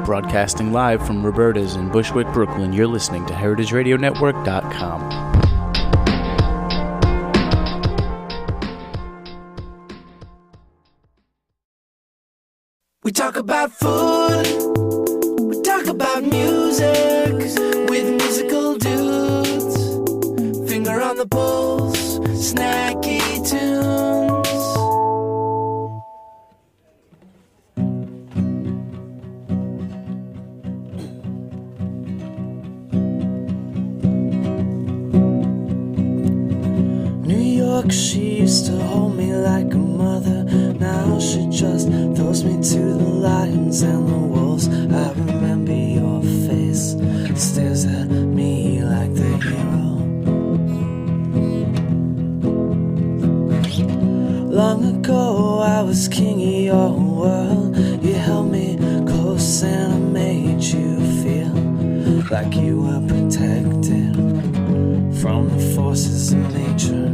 Broadcasting live from Roberta's in Bushwick, Brooklyn, you're listening to heritageradionetwork.com. We talk about food, we talk about music, with musical dudes, finger on the pulse, snacky tunes. New York, she used to hold me like a mother. Now she just throws me to the lions and the wolves. I remember your face, stares at me like the hero. Long ago I was king of your world. You held me close and I made you feel like you were protected from the forces of nature.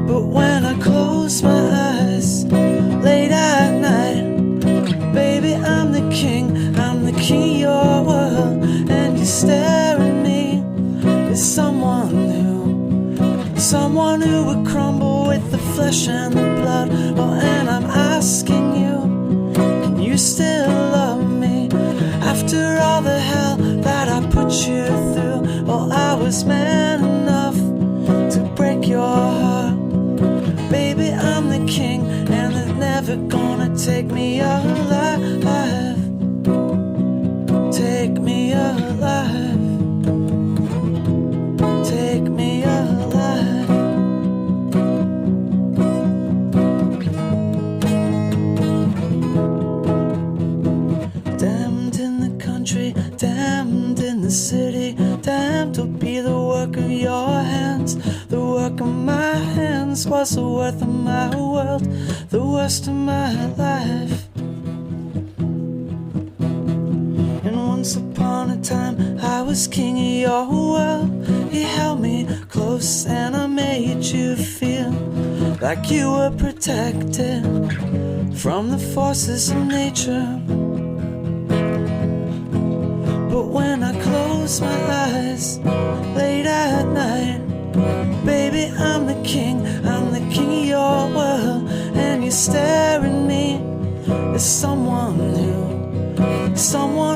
But when I close my eyes late at night, baby, I'm the king of your world. And you stare at me as someone who would crumble with the flesh and the blood. Oh, and I'm asking you, can you still love me after all the hell that I put you through? Oh, I was man enough to break your heart. Baby, I'm the king, and they're never gonna take me alive. Take me alive. Take me alive. Damned in the country, damned in the city, damned will be the work of your hands. The work of my hands was the worth of my world, the worst of my life. And once upon a time I was king of your world. You held me close and I made you feel like you were protected from the forces of nature. But when I close my eyes late at night, baby, I'm the king of your world. And you stare at me as someone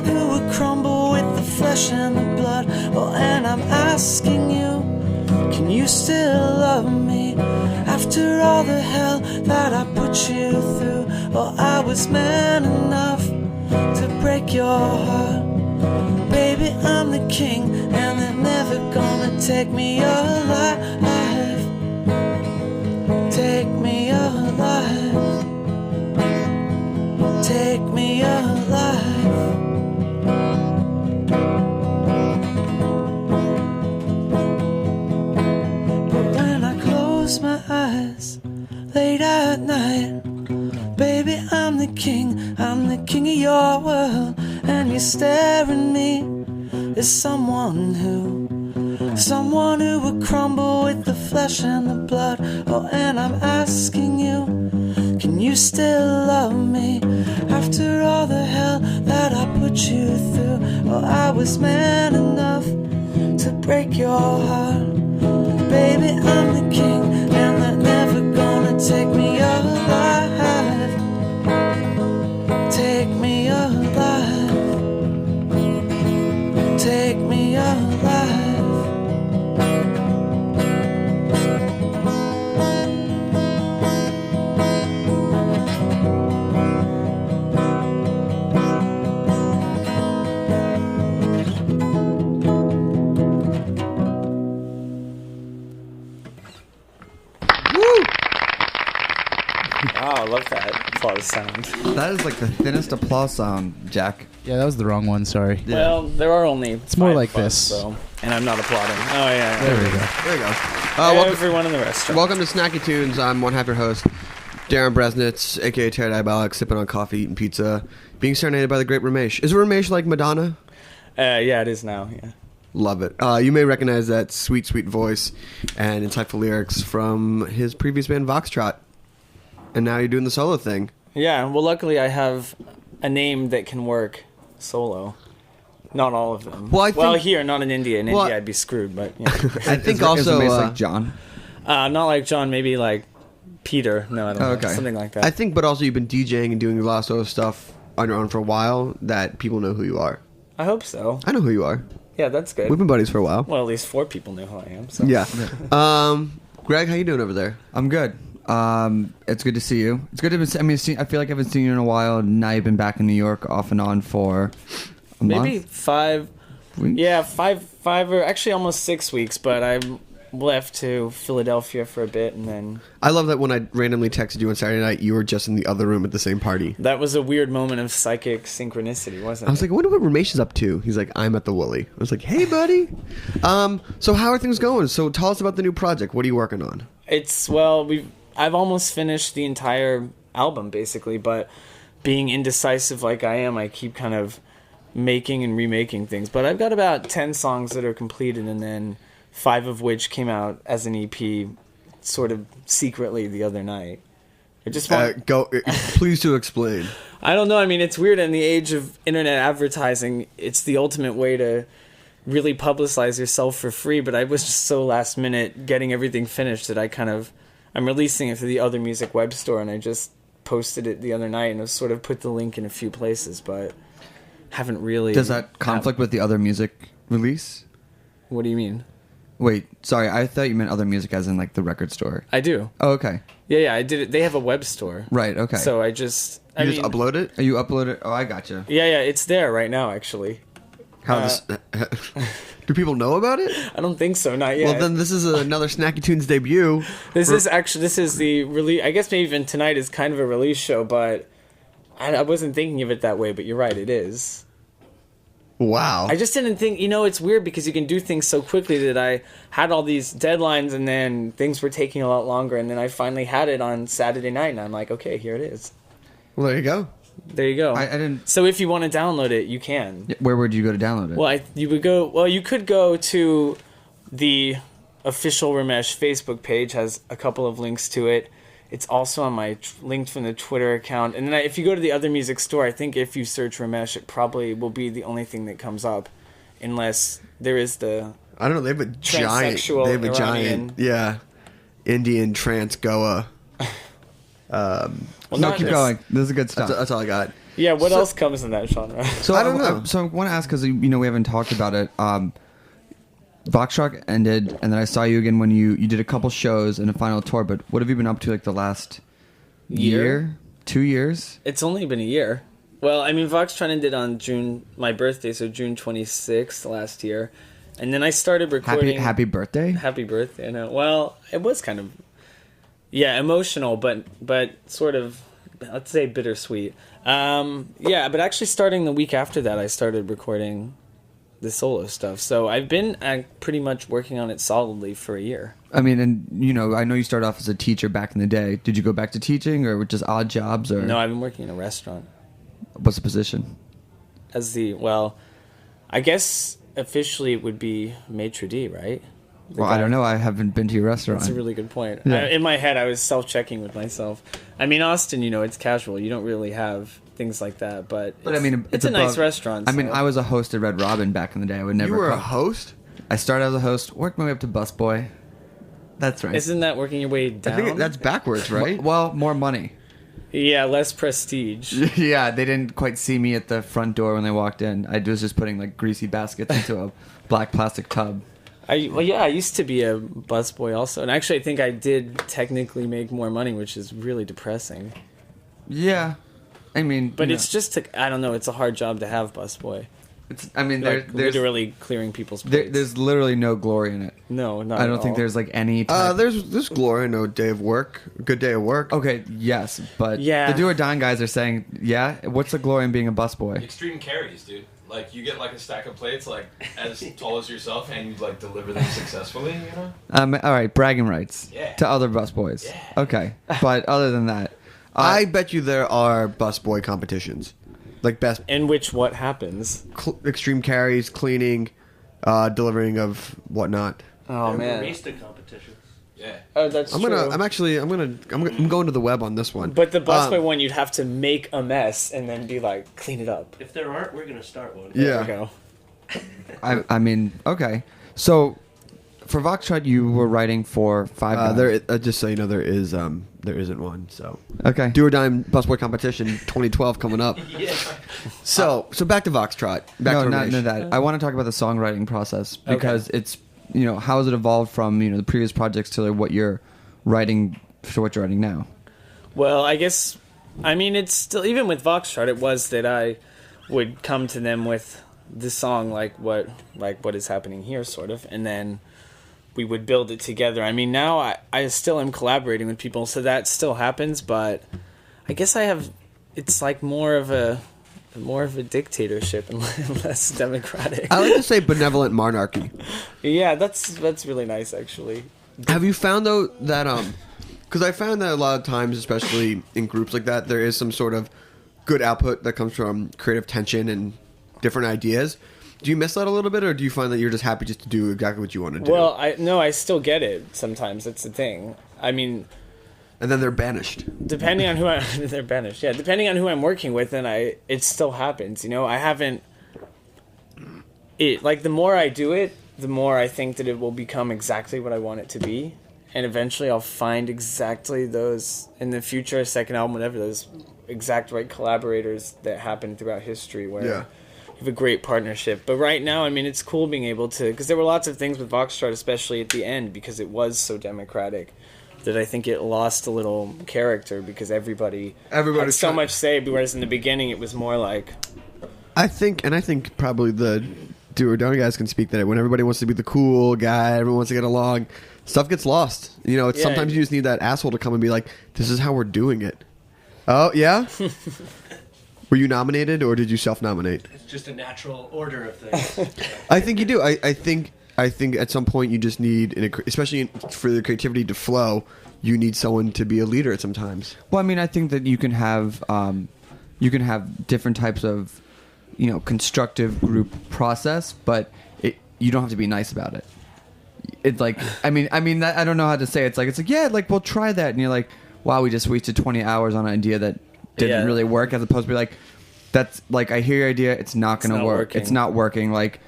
who would crumble with the flesh and the blood. Oh, and I'm asking you, can you still love me after all the hell that I put you through? Oh, I was man enough to break your heart. Baby, I'm the king, and they're never gonna take me alive. Take me alive. Take me alive. But when I close my eyes late at night, baby, I'm the king of your world. And you stare at me as someone who would crumble with the flesh and the blood. Oh, and I'm asking you, can you still love me after all the hell that I put you through? Oh, I was man enough to break your heart. Baby, I'm the king, and they're never gonna take me alive. Take me alive. Take me alive. Wow, I love that applause sound. That is like the thinnest applause sound, Jack. Yeah, that was the wrong one, sorry. Yeah. Well, there are only It's more like bus, this. So, and I'm not applauding. Oh, yeah. There we go. There you go. Everyone in the restaurant. Welcome to Snacky Tunes. I'm one half your host, Darin Bresnitz, a.k.a. Terry Diabolic, sipping on coffee, eating pizza, being serenaded by the great Ramesh. Is Ramesh like Madonna? Yeah, it is now, yeah. Love it. You may recognize that sweet, sweet voice and insightful lyrics from his previous band, Voxtrot. And now you're doing the solo thing. Yeah, well, luckily I have a name that can work solo. Not all of them. Well, here, not in India. In India, I'd be screwed, but yeah. I think also... Is like John? Not like John, maybe like Peter. No, I don't know. Okay. Something like that. I think, but also you've been DJing and doing a lot of solo stuff on your own for a while that people know who you are. I hope so. I know who you are. Yeah, that's good. We've been buddies for a while. Well, at least 4 people know who I am. So. Yeah. Greg, how you doing over there? I'm good. It's good to see you. It's good to be, I feel like I haven't seen you in a while. Now you've been back in New York off and on for a maybe month? 5 weeks? Yeah, 5 or actually almost 6 weeks, but I left to Philadelphia for a bit and then... I love that when I randomly texted you on Saturday night, you were just in the other room at the same party. That was a weird moment of psychic synchronicity, wasn't it? I was like, I wonder what Ramesh is up to. He's like, I'm at the Woolly. I was like, hey, buddy. So how are things going? So tell us about the new project. What are you working on? I've almost finished the entire album, basically, but being indecisive like I am, I keep kind of making and remaking things. But I've got about 10 songs that are completed, and then 5 of which came out as an EP sort of secretly the other night. I just want... Please to explain. I don't know. I mean, it's weird in the age of internet advertising. It's the ultimate way to really publicize yourself for free, but I was just so last minute getting everything finished that I'm releasing it to the Other Music web store, and I just posted it the other night, and I've sort of put the link in a few places, but haven't really... Does that conflict with the Other Music release? What do you mean? Wait, sorry, I thought you meant Other Music as in like the record store. I do. Oh, okay. Yeah, I did it. They have a web store. Right, okay. So I just... You just upload it? Oh, you upload it? Oh, I gotcha. Yeah, it's there right now, actually. Do people know about it? I don't think so, not yet. Well, then this is another Snacky Tunes debut. This is the release. I guess maybe even tonight is kind of a release show, but I wasn't thinking of it that way, but you're right, it is. Wow. I just didn't think, it's weird because you can do things so quickly that I had all these deadlines and then things were taking a lot longer, and then I finally had it on Saturday night, and I'm like, okay, here it is. Well, there you go. There you go. I didn't... So if you want to download it, you can. Where would you go to download it? Well, you could go to the official Ramesh Facebook page, has a couple of links to it. It's also on my linked from the Twitter account. And then if you go to the Other Music store, I think if you search Ramesh, it probably will be the only thing that comes up, unless there is the... I don't know. They have a giant, Indian trans Goa. Keep going. This is good stuff. That's all I got. Yeah, what else comes in that genre? So I don't know. So I want to ask, because we haven't talked about it. Voxrock ended, and then I saw you again when you did a couple shows and a final tour. But what have you been up to like the last year? 2 years? It's only been a year. Well, I mean, Voxtron ended on my birthday, so June 26th last year. And then I started recording... Happy birthday? Happy birthday, I know. Well, it was kind of... Yeah, emotional, but sort of, let's say, bittersweet. But actually starting the week after that, I started recording the solo stuff. So I've been pretty much working on it solidly for a year. I mean, and, I know you started off as a teacher back in the day. Did you go back to teaching, or just odd jobs? Or No, I've been working in a restaurant. What's the position? I guess officially it would be maitre d', right? I don't know. I haven't been to your restaurant. That's a really good point. Yeah. In my head, I was self-checking with myself. I mean, Austin, it's casual. You don't really have things like that, but I mean, it's a nice restaurant. I mean, I was a host at Red Robin back in the day. I would never. You were a host? I started as a host, worked my way up to busboy. That's right. Isn't that working your way down? I think that's backwards, right? Well, more money. Yeah, less prestige. Yeah, they didn't quite see me at the front door when they walked in. I was just putting like greasy baskets into a black plastic tub. I used to be a busboy also, and actually I think I did technically make more money, which is really depressing. Yeah, I mean, but it's just I don't know. It's a hard job to have, busboy. There's literally clearing people's plates. There's literally no glory in it. No, not. I don't think there's like any. There's glory in a day of work, a good day of work. Okay, yes, but yeah, the Do or Dine guys are saying, what's the glory in being a busboy? Extreme carries, dude. Like, you get like a stack of plates like as tall as yourself, and you like deliver them successfully. All right, bragging rights. Yeah. To other busboys. Yeah. Okay, but other than that, I bet you there are busboy competitions, like best in which what happens? Extreme carries, cleaning, delivering of whatnot. Oh man, barista competitions. Yeah. Oh, that's I'm true. going to the web on this one. But the busboy one, you'd have to make a mess and then be like, clean it up. If there aren't, we're gonna start one. There Yeah. we go. I mean, okay. So for Voxtrot, you were writing for 5 guys. Just so you know, there isn't one. So Okay. Do or Dime Busboy competition 2012 coming up. Yeah. So back to Voxtrot. Back to not Ramesh. that. I want to talk about the songwriting process because it's, how has it evolved from, the previous projects to what you're writing to what you're writing now? Well, I guess, it's still, even with Voxtrot, it was that I would come to them with the song like what is happening here, sort of, and then we would build it together. Now I still am collaborating with people, so that still happens, but I guess it's like more of a dictatorship and less democratic. I like to say benevolent monarchy. Yeah, that's really nice, actually. Have you found though that because I found that a lot of times, especially in groups like that, there is some sort of good output that comes from creative tension and different ideas. Do you miss that a little bit, or do you find that you're just happy just to do exactly what you want to do? Well, I still get it sometimes. That's the thing. And then they're banished. Depending on who they're banished. Yeah, depending on who I'm working with, and it still happens. I haven't. The more I do it, the more I think that it will become exactly what I want it to be, and eventually I'll find exactly those in the future, second album, whatever, those exact right collaborators that happen throughout history where. Yeah. Have a great partnership, but right now, it's cool being able to, because there were lots of things with Voxtrot, especially at the end, because it was so democratic, that I think it lost a little character because everybody had so much say, whereas in the beginning it was more like. I think probably the Do or Dine guys can speak that when everybody wants to be the cool guy, everyone wants to get along, stuff gets lost. Sometimes you just need that asshole to come and be like, "This is how we're doing it." Oh yeah. Were you nominated, or did you self-nominate? It's just a natural order of things. I think you do. I think at some point you just need, especially for the creativity to flow, you need someone to be a leader at some times. Well, I think that you can have different types of, constructive group process, but you don't have to be nice about it. It's like, I don't know how to say it. It's like, yeah, we'll try that, and you're like, wow, we just wasted 20 hours on an idea that didn't really work, as opposed to be like, that's like, I hear your idea, it's not gonna work. Working. It's not working. Like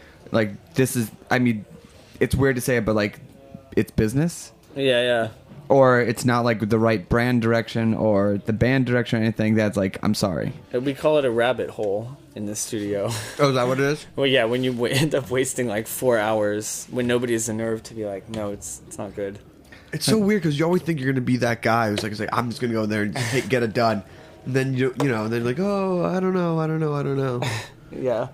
this is, it's weird to say it, but it's business. Yeah. Or it's not the right brand direction or the band direction or anything. That's I'm sorry. We call it a rabbit hole in the studio. Oh, is that what it is? Well, yeah, when you end up wasting 4 hours when nobody has the nerve to be like, no, it's not good. It's so weird because you always think you're going to be that guy who's like, I'm just going to go in there and get it done. And then and then you're like, oh, I don't know. Yeah.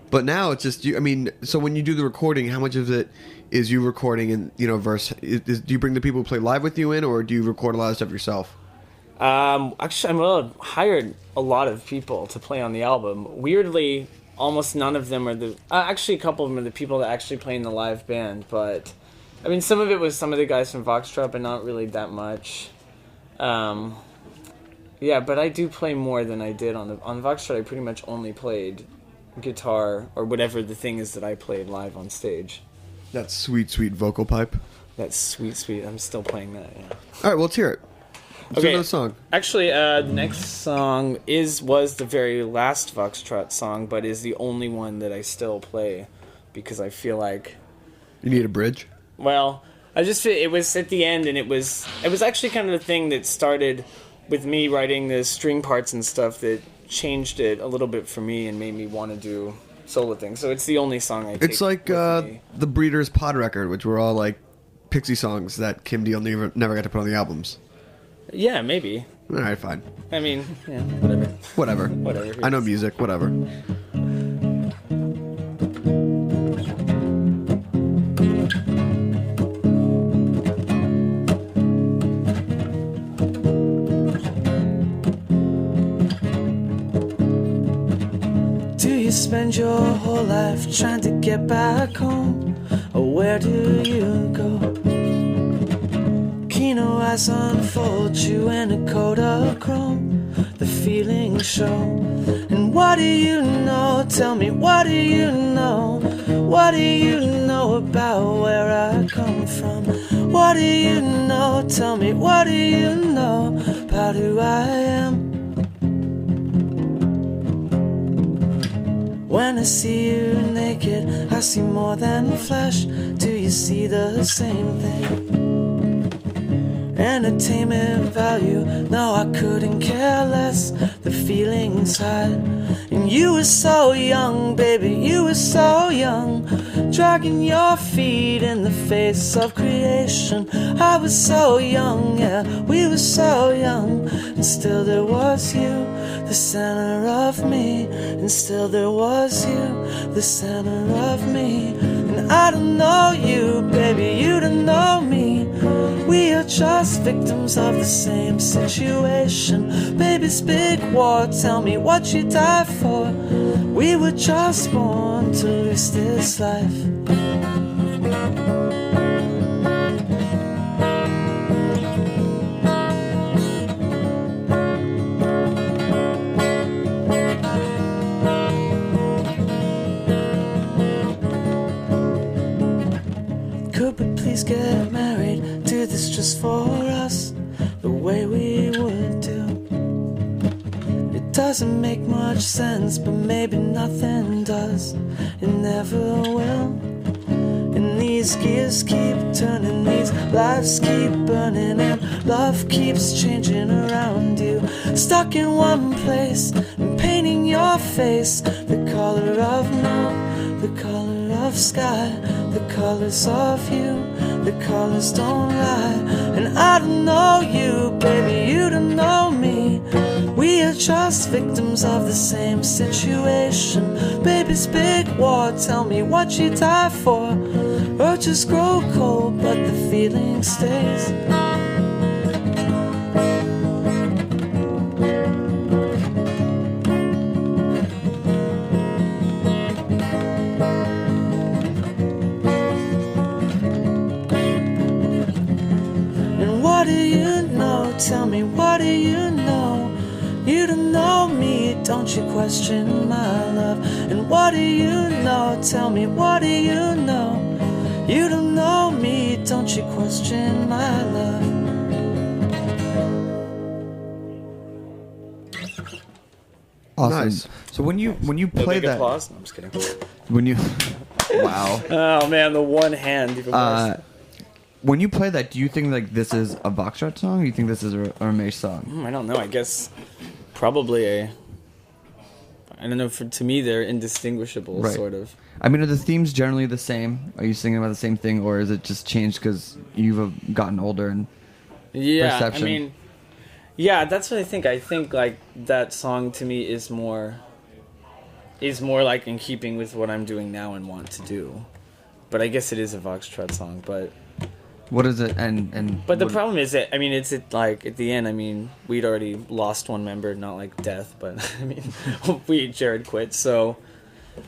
But now it's just you. So when you do the recording, how much of it is you recording and verse? Do you bring the people who play live with you in, or do you record a lot of stuff yourself? Actually, I hired a lot of people to play on the album. Weirdly, almost none of them are actually a couple of them are the people that actually play in the live band. But some of it was some of the guys from Voxtrot, but not really that much. Yeah, but I do play more than I did on Voxtrot. I pretty much only played guitar or whatever the thing is that I played live on stage. That sweet, sweet vocal pipe. That's sweet. I'm still playing that. Yeah. All right, well, let's hear it. Let's do another song. Actually, the next song was the very last Voxtrot song, but is the only one that I still play because I feel like you need a bridge. Well, I just feel it was at the end, and it was actually kind of the thing that started with me writing the string parts and stuff that changed it a little bit for me and made me want to do solo things. So it's the only song I take. It's like the Breeders' Pod record, which were all like Pixie songs that Kim Deal never got to put on the albums. Yeah, maybe. All right, fine. Yeah, whatever. Whatever. I know music, whatever. You spend your whole life trying to get back home, or where do you go? Kino eyes unfold you in a coat of chrome, the feelings show. And what do you know? Tell me, what do you know? What do you know about where I come from? What do you know? Tell me, what do you know about who I am? When I see you naked, I see more than flesh. Do you see the same thing? Entertainment value, no, I couldn't care less. The feeling's high. And you were so young, baby, you were so young, dragging your feet in the face of creation. I was so young, yeah, we were so young. And still there was you, the center of me. And still there was you, the center of me. And I don't know you, baby, you don't know me. We are just victims of the same situation. Baby's big war, tell me what you died for. We were just born to lose this life. Could we please get married? Do this just for us, the way we would do. It doesn't make much sense, but maybe nothing does. It never will. And these gears keep turning, these lives keep burning, and love keeps changing around you. Stuck in one place and painting your face the color of milk, the color of sky, the colors of you. The colors don't lie. And I don't know you, baby, you don't know me. We are just victims of the same situation. Baby's big war, tell me what you die for. Urges grow cold, but the feeling stays. Tell me, what do you know? You don't know me, don't you question my love? And what do you know? Tell me, what do you know? You don't know me, don't you question my love? Awesome. Nice. So when you play big that, applause? No, I'm just kidding. when you, wow. Oh man, the one hand. Even worse. When you play that, do you think like this is a Foxtrot song? Or you think this is a Ramesh song? I don't know. I guess probably I don't know. To me, they're indistinguishable, Right. sort of. I mean, are the themes generally the same? Are you singing about the same thing, or is it just changed because you've gotten older and Yeah, perception? I mean, yeah, that's what I think. I think like that song to me is more like in keeping with what I'm doing now and want to do. But I guess it is a Foxtrot song, but. What is it? But the what- problem is that, I mean, it's like at the end, I mean, we'd already lost one member, not like death, but I mean, Jared quit. So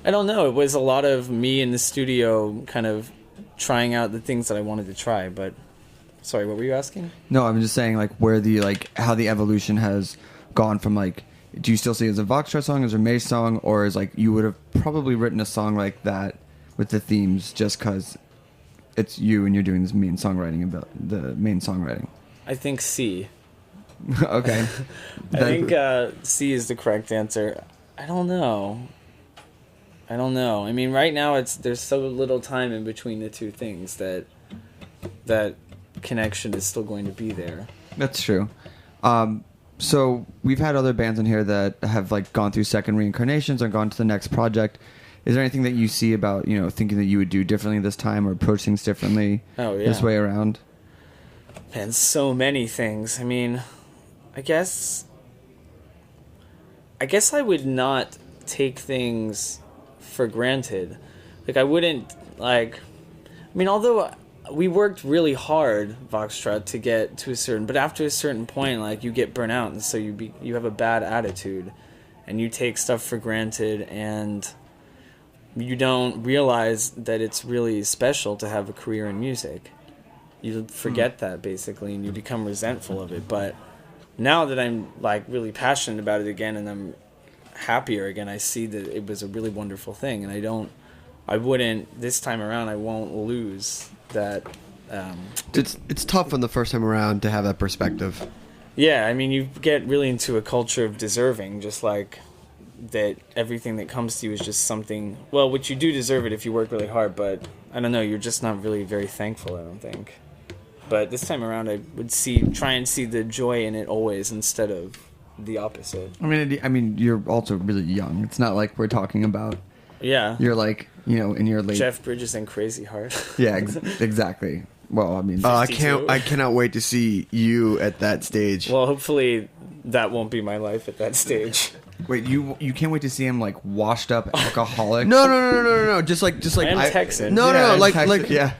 I don't know. It was a lot of me in the studio kind of trying out the things that I wanted to try. But sorry, what were you asking? No, I'm just saying like where the how the evolution has gone from like. Do you still see it as a Foxtrot song, as a Ramesh song, or is like you would have probably written a song like that with the themes just because it's you and you're doing this main songwriting about the main songwriting? I think C. Okay. I think C is the correct answer. I don't know. I mean, right now there's so little time in between the two things that connection is still going to be there. That's true. So we've had other bands in here that have like gone through second reincarnations or gone to the next project. Is there anything that you see about, thinking that you would do differently this time or approach things differently this way around? Man, so many things. I mean, I guess I would not take things for granted. Like, I wouldn't, although we worked really hard, Foxtrot, to get to a certain, but after a certain point, like, you get burnt out, and so you have a bad attitude, and you take stuff for granted, and you don't realize that it's really special to have a career in music. You forget that, basically, and you become resentful of it. But now that I'm like really passionate about it again and I'm happier again, I see that it was a really wonderful thing, and I wouldn't this time around, I won't lose that It's tough on the first time around to have that perspective. Yeah, I mean, you get really into a culture of deserving, just like that everything that comes to you is just something, well, which you do deserve it if you work really hard, but I don't know, you're just not really very thankful, I don't think. But this time around, I would try and see the joy in it always instead of the opposite. I mean, you're also really young. It's not like we're talking about. Yeah. You're like, in your late. Jeff Bridges and Crazy Heart. Yeah, exactly. Well, I mean, I cannot wait to see you at that stage. Well, hopefully that won't be my life at that stage. Wait, you can't wait to see him like washed up alcoholic? No. Just like I am Texan. No, like yeah.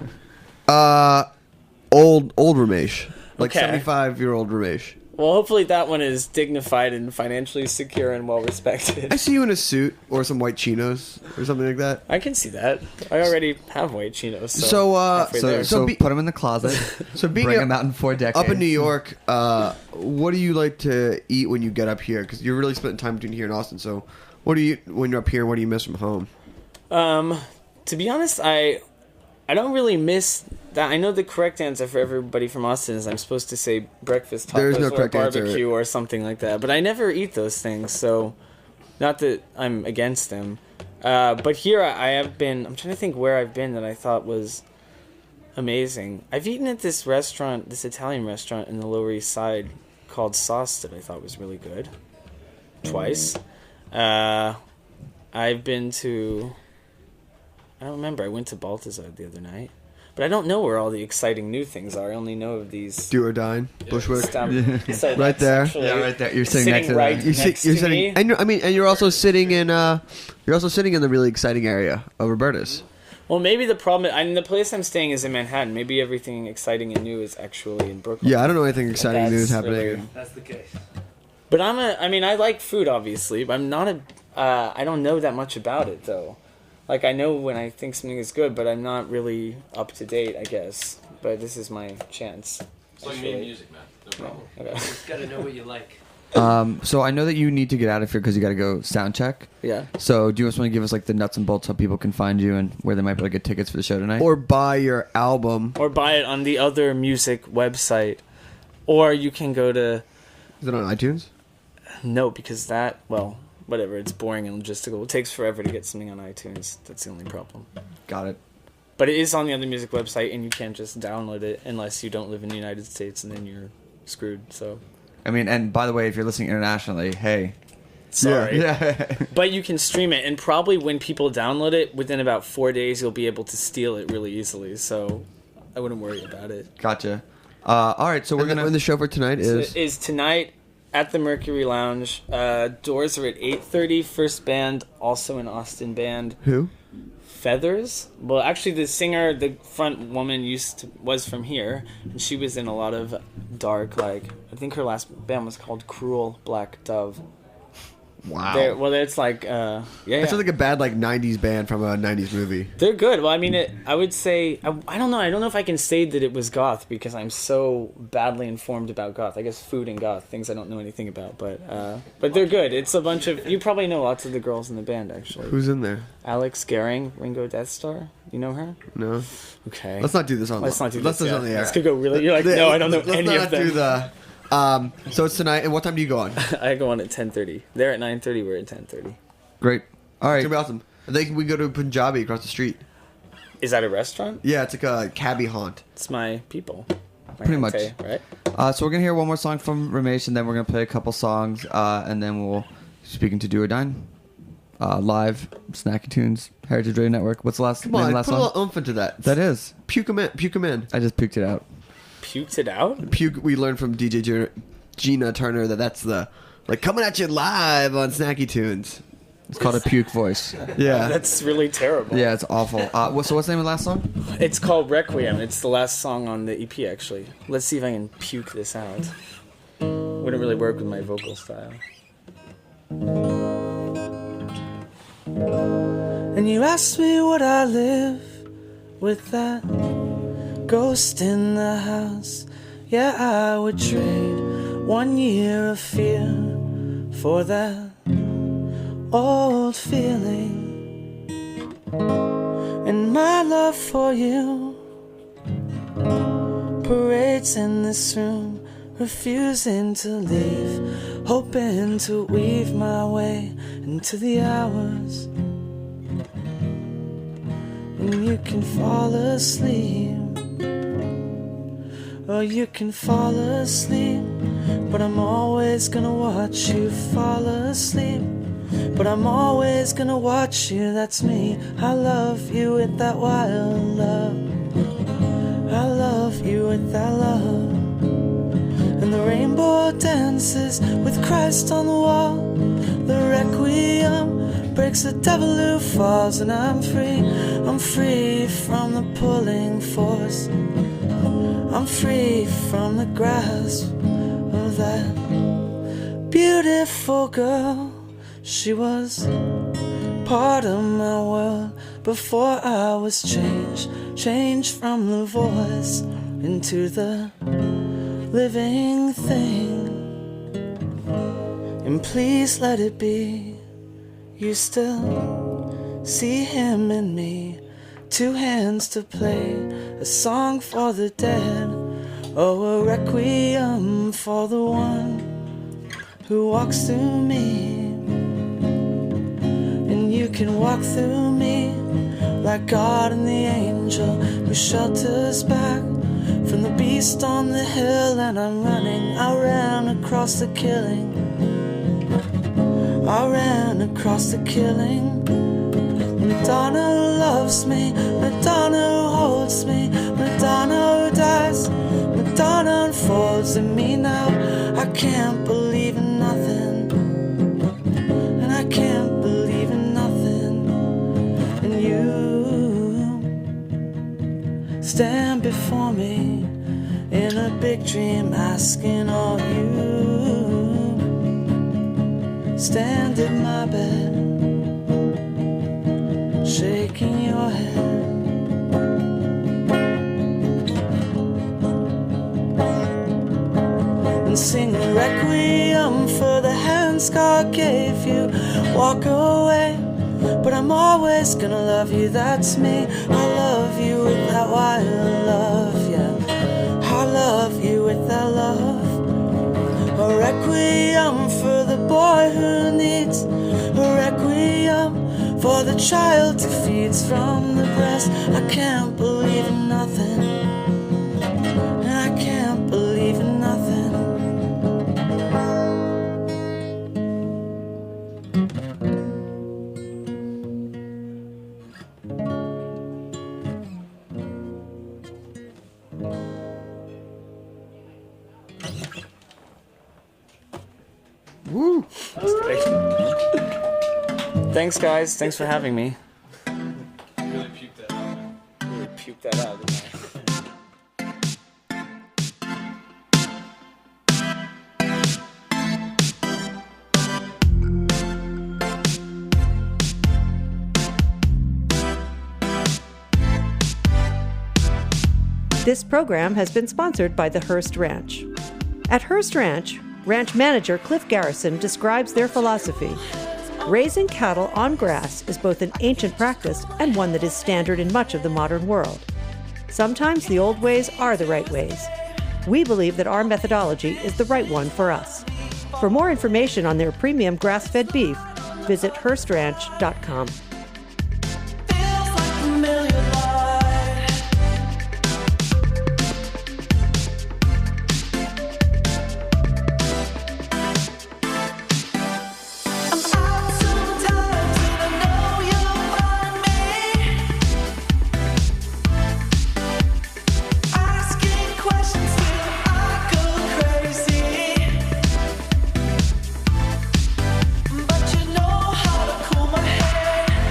Old Ramesh, like Okay. 75-year-old Ramesh. Well, hopefully that one is dignified and financially secure and well respected. I see you in a suit or some white chinos or something like that. I can see that. I already have white chinos. So, halfway there. So be- put him in the closet. So being Bring him out in 4 decades. up in New York, what do you like to eat when you get up here? Because you're really spending time between here and Austin. So, what do you when you're up here? What do you miss from home? To be honest, I don't really miss that. I know the correct answer for everybody from Austin is I'm supposed to say breakfast tacos There is no or correct answer. barbecue or something like that. But I never eat those things, so not that I'm against them. But here I have been. I'm trying to think where I've been that I thought was amazing. I've eaten at this restaurant, this Italian restaurant in the Lower East Side called Sauce that I thought was really good. Twice. I've been to... I don't remember. I went to Balthazar the other night. But I don't know where all the exciting new things are. I only know of these... Do or Dine, Bushwick. So Right that's there. actually Yeah, right there. You're sitting next to right that. You're next to sitting, me. and you're also sitting in the really exciting area of Roberta's. Well, maybe the problem... the place I'm staying is in Manhattan. Maybe everything exciting and new is actually in Brooklyn. Yeah, I don't know anything exciting That's new is happening. really- That's the case. But I like food, obviously. But I'm not I don't know that much about it, though. Like, I know when I think something is good, but I'm not really up to date, I guess. But this is my chance. It's like me and music, man. No problem. Okay. Just gotta know what you like. So I know that you need to get out of here because you got to go sound check. Yeah. So do you just want to give us like the nuts and bolts how people can find you and where they might be able to get tickets for the show tonight? Or buy your album. Or buy it on the other music website. Or you can go to... Is it on iTunes? No, because that... Well, whatever. It's boring and logistical. It takes forever to get something on iTunes. That's the only problem. Got it. But it is on the other music website, and you can't just download it unless you don't live in the United States, and then you're screwed. So, I mean, and by the way, if you're listening internationally, hey. sorry. Yeah. But you can stream it, and probably when people download it, within about 4 days, you'll be able to steal it really easily. So, I wouldn't worry about it. Gotcha. All right, so we're And going the show for tonight is... Is tonight at the Mercury Lounge. Doors are at 8:30. First band, also an Austin band. Who? Feathers. Well, actually, the singer, the front woman, was from here, and she was in a lot of dark, like, I think her last band was called Cruel Black Dove. Wow. Well, it's like, yeah. That sounds like a bad 90s band from a 90s movie. They're good. Well, I mean, I would say, I don't know. I don't know if I can say that it was goth because I'm so badly informed about goth. I guess food and goth, things I don't know anything about. But they're good. It's a bunch of, you probably know lots of the girls in the band, actually. Who's in there? Alex Gehring, Ringo Death Star. You know her? No. Okay. Let's not do this on. Let's not do Let's this. on the air. This could go really. You're like, no, I don't know Let's any not of them. do the. So it's tonight, and what time do you go on? It's I go on at 10:30. They're at 9:30. We're at 10:30. Great. All right. gonna be awesome. I think we go to Punjabi across the street. Is that a restaurant? Yeah, it's like a cabbie haunt. It's my people. My Pretty much. Hante, right? So we're going to hear one more song from Ramesh, and then we're going to play a couple songs, and then we'll speaking to Do or Dine. Live, Snacky Tunes, Heritage Radio Network. What's the last Come name of on, the last put a song? little oomph into that. That is. Puke 'em in. Puke 'em in. I just puked it out. Puked it out? Puke. We learned from DJ Gina Turner that's the coming at you live on Snacky Tunes. It's called a puke voice. Yeah. That's really terrible. Yeah, it's awful. So what's the name of the last song? It's called Requiem. It's the last song on the EP, actually. Let's see if I can puke this out. Wouldn't really work with my vocal style. And you asked me would I live with that ghost in the house. Yeah, I would trade 1 year of fear for that old feeling. And my love for you parades in this room, refusing to leave, hoping to weave my way into the hours. And you can fall asleep, or you can fall asleep, but I'm always gonna watch you fall asleep. But I'm always gonna watch you, that's me. I love you with that wild love. I love you with that love. And the rainbow dances with Christ on the wall. The requiem breaks the devil who falls. And I'm free from the pulling force. I'm free from the grasp of that beautiful girl. She was part of my world before I was changed from the voice into the living thing. And please let it be, you still see him in me. Two hands to play a song for the dead, oh, a requiem for the one who walks through me. And you can walk through me like God and the angel who shelters back from the beast on the hill. And I'm running, I ran across the killing, I ran across the killing. Madonna loves me, Madonna holds me, Madonna dies, Madonna unfolds in me now. I can't believe in nothing, and I can't believe in nothing. And you stand before me in a big dream, asking all you. Stand in my bed, shaking your head. And sing a requiem for the hands God gave you. Walk away, but I'm always gonna love you, that's me. I love you with that wild love, yeah. I love you with that love. A requiem for the boy who needs a requiem for the child who feeds from the breast. I can't believe in nothing, and I can't believe in nothing. Woo! Thanks, guys. Thanks for having me. Really puked that out, man. Really puked that out, didn't I? This program has been sponsored by the Hearst Ranch. At Hearst Ranch, ranch manager Cliff Garrison describes their philosophy. Raising cattle on grass is both an ancient practice and one that is standard in much of the modern world. Sometimes the old ways are the right ways. We believe that our methodology is the right one for us. For more information on their premium grass-fed beef, visit HearstRanch.com. Feels like a million light. I'm out sometimes and I know you'll find me asking questions till I go crazy. But you know how to cool my head.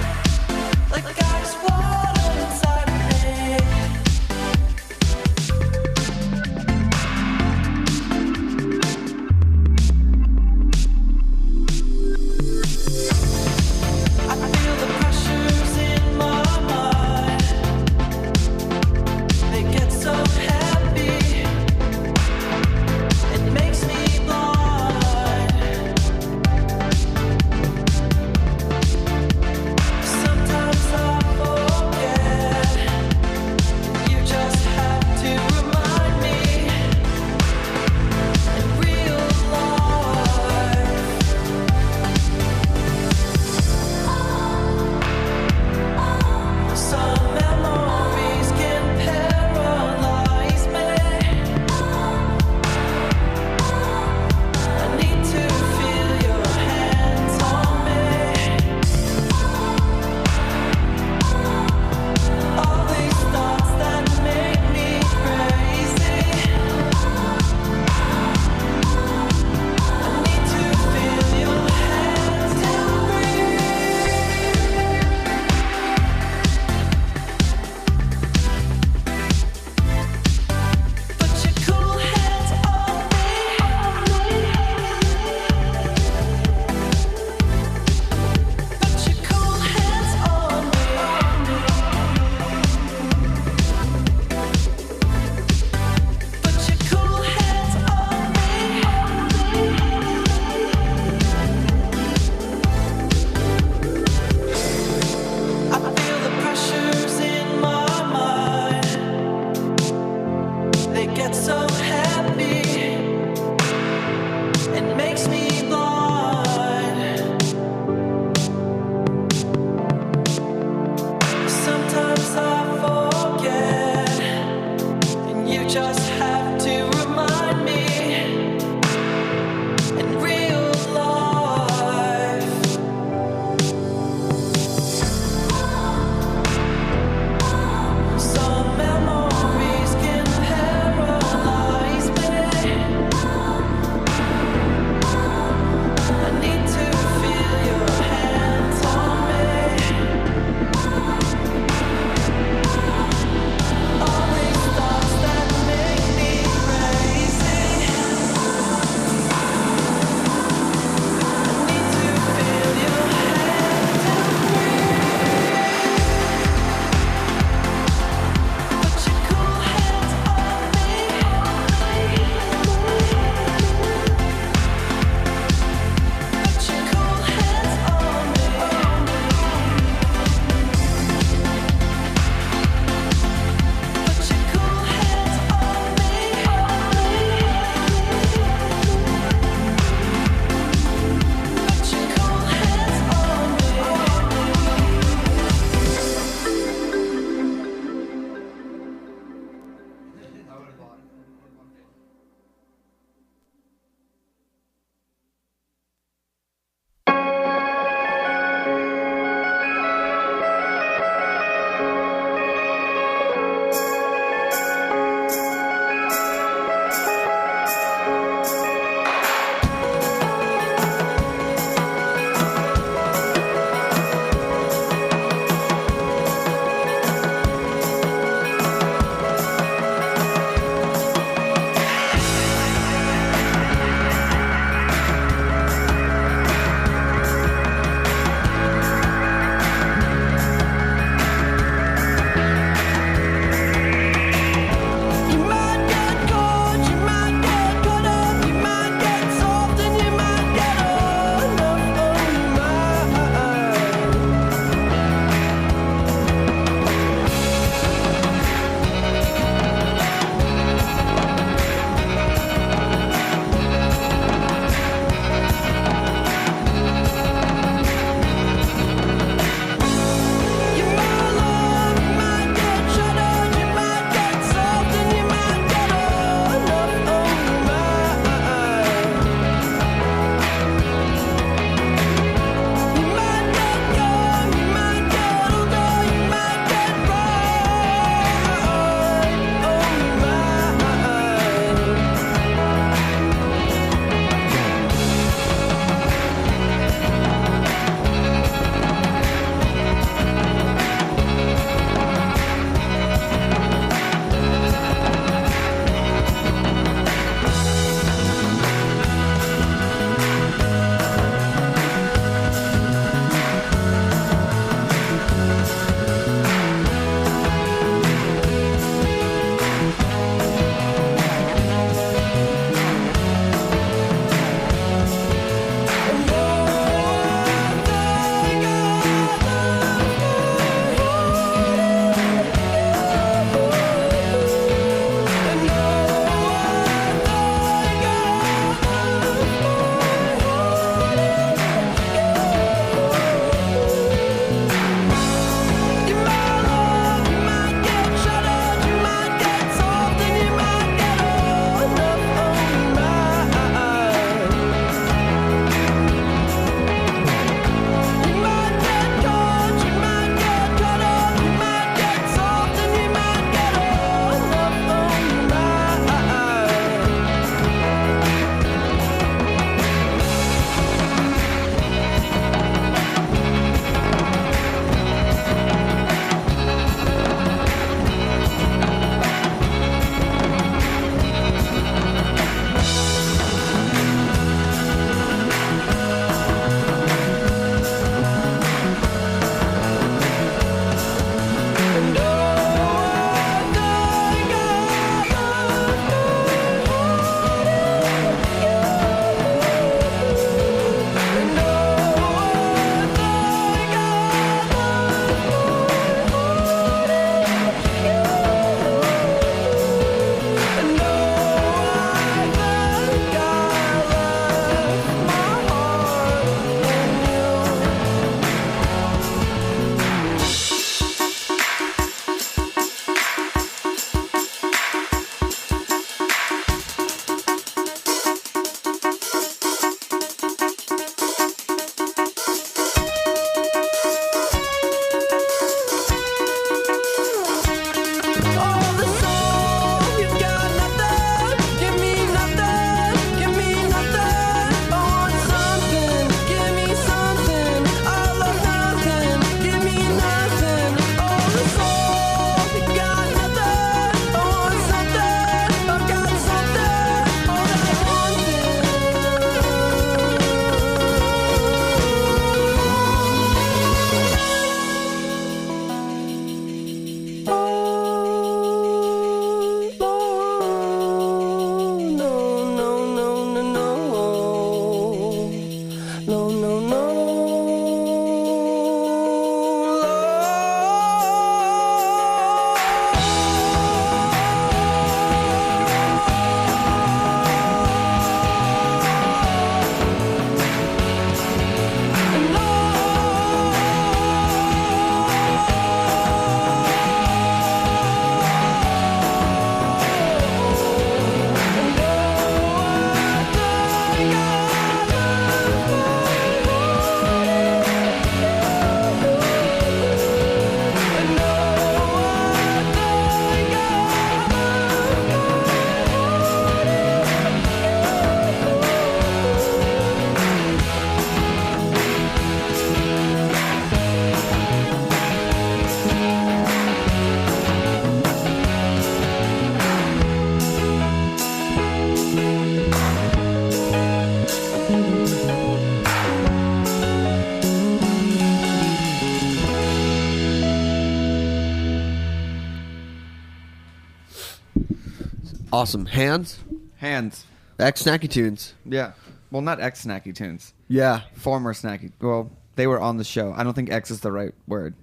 Awesome. Hands? Hands. X Snacky Tunes. Yeah. Well, not ex Snacky Tunes. Yeah. Former Snacky. Well, they were on the show. I don't think X is the right word.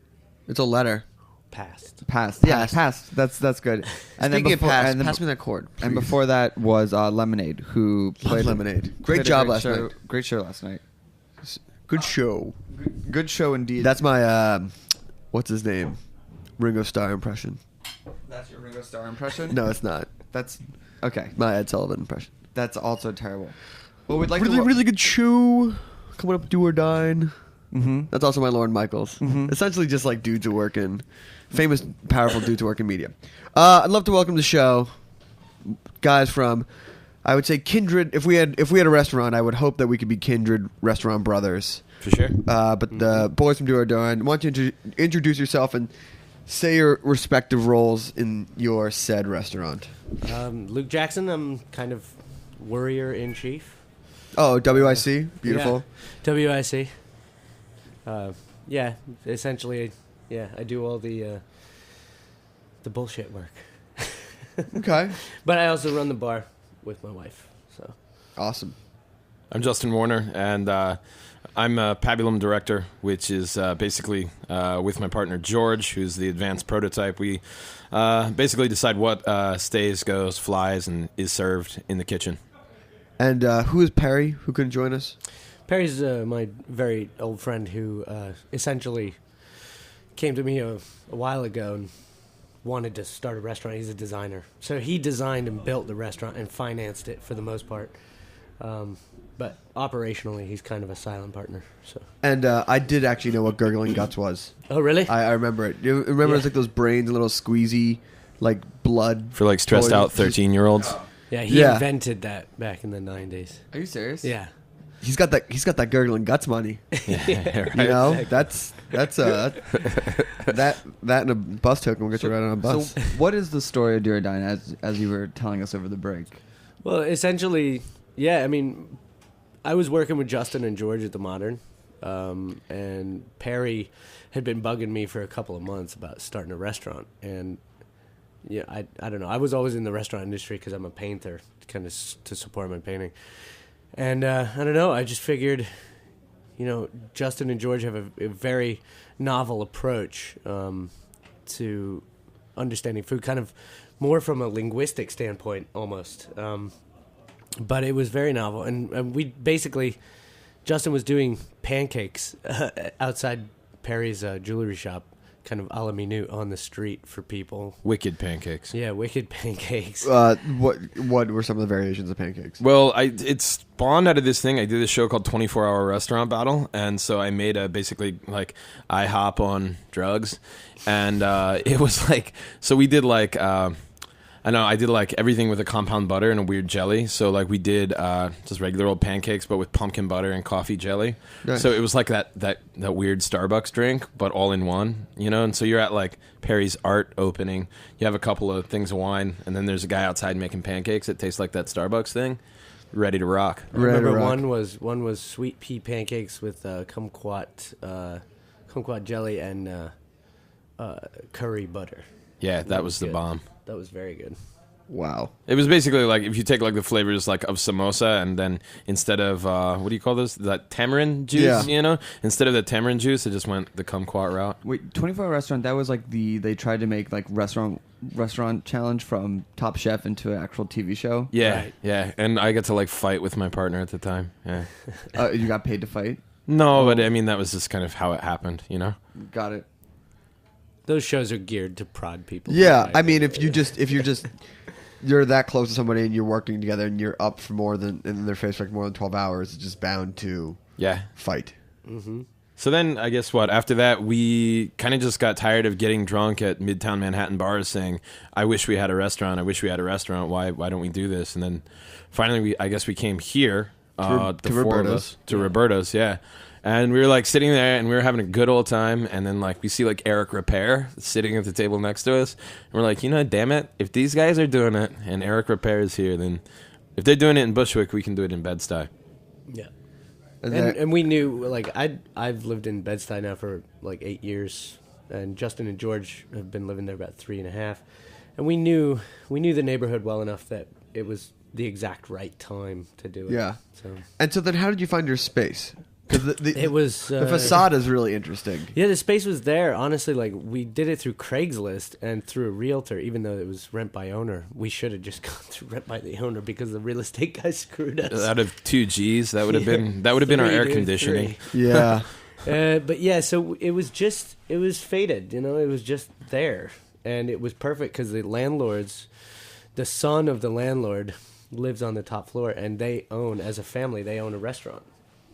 It's a letter. Past. Past. Yeah, Past. past. That's good. And Speaking of past, and pass me that chord. And before that was Lemonade, who played Lemonade. Great played a job great last show, night. Great show last night. Good show. Good show indeed. That's my, what's his name? Ringo Starr impression. That's your Ringo Starr impression? No, it's not. That's okay. My Ed Sullivan impression. That's also terrible. Well, we'd like Really, to really good show. Coming up, Do or Dine. Mm-hmm. That's also my Lorne Michaels. Mhm. Essentially just like dudes who work in, famous, powerful dudes who work in media. I'd love to welcome to the show guys from, I would say kindred. If we had a restaurant, I would hope that we could be kindred restaurant brothers. For sure. But the boys from Do or Dine, why don't you introduce yourself and say your respective roles in your said restaurant? Luke Jackson, I'm kind of warrior in chief. Oh, WIC, beautiful. Yeah. WIC. Yeah, essentially, yeah, I do all the bullshit work. Okay, But I also run the bar with my wife. So awesome. I'm Justin Warner, and I'm a Pabulum director, which is basically with my partner George, who's the advanced prototype. We basically decide what stays, goes, flies, and is served in the kitchen. And who is Perry, who couldn't join us? Perry's my very old friend who essentially came to me a while ago and wanted to start a restaurant. He's a designer. So he designed and built the restaurant and financed it for the most part. But operationally, he's kind of a silent partner. So. And I did actually know what gurgling guts was. Oh, really? I remember it. You remember it was like those brains, a little squeezy, like blood. For like stressed out 13-year-olds. Yeah, he Yeah. invented that back in the 90s. Are you serious? Yeah. He's got that gurgling guts money. Yeah, right. You know, that's that and a bus token will get you right on a bus. So, what is the story of Do or Dine as you were telling us over the break? Well, essentially, yeah, I mean, I was working with Justin and George at the Modern, and Perry had been bugging me for a couple of months about starting a restaurant. And, yeah, I don't know. I was always in the restaurant industry because I'm a painter, kind of to support my painting. And I don't know, I just figured, you know, Justin and George have a very novel approach to understanding food, kind of more from a linguistic standpoint almost. But it was very novel. And we basically, Justin was doing pancakes outside Perry's jewelry shop, kind of a la minute on the street for people. Wicked pancakes. Yeah, wicked pancakes. What were some of the variations of pancakes? Well, it spawned out of this thing. I did this show called 24-Hour Restaurant Battle, and so I made a basically like IHOP on drugs, and it was like, so we did like I did like everything with a compound butter and a weird jelly. So like we did just regular old pancakes, but with pumpkin butter and coffee jelly. Nice. So it was like that weird Starbucks drink, but all in one, you know. And so you're at like Perry's art opening. You have a couple of things of wine, and then there's a guy outside making pancakes that taste like that Starbucks thing. Ready to rock. I remember one was sweet pea pancakes with kumquat jelly and curry butter. Yeah, that was the good. bomb. That was very good. Wow. It was basically like if you take like the flavors like of samosa, and then instead of what do you call this? That tamarind juice, Yeah. you know? Instead of the tamarind juice, it just went the kumquat route. Wait, 24-Hour Restaurant, that was like they tried to make like restaurant challenge from Top Chef into an actual TV show? Yeah, Right. yeah. And I got to like fight with my partner at the time. Yeah. You got paid to fight? No, but I mean that was just kind of how it happened, you know? Got it. Those shows are geared to prod people. Yeah, I mean, if you're that close to somebody and you're working together and you're up for more than in their face for like more than 12 hours, it's just bound to Yeah. fight. Mm-hmm. So then I guess what? After that, we kind of just got tired of getting drunk at Midtown Manhattan bars saying, I wish we had a restaurant. I wish we had a restaurant. Why don't we do this? And then finally, I guess we came here. To the four of Roberta's. us, to Roberta's, yeah. And we were like sitting there and we were having a good old time. And then like we see like Eric Repair sitting at the table next to us. And we're like, you know, damn it. If these guys are doing it and Eric Repair is here, then if they're doing it in Bushwick, we can do it in Bed-Stuy. Yeah. And we knew, like, I've lived in Bed-Stuy now for like 8 years, and Justin and George have been living there about 3.5, and we knew the neighborhood well enough that it was the exact right time to do it. Yeah. So then how did you find your space? Because it was the facade is really interesting. Yeah, the space was there. Honestly, like, we did it through Craigslist and through a realtor, even though it was rent by owner. We should have just gone through rent by the owner because the real estate guy screwed us. Out of 2 Gs, that would have been our air conditioning. Yeah. But yeah, so it was fated, you know, it was just there. And it was perfect because the son of the landlord lives on the top floor, and as a family, they own a restaurant.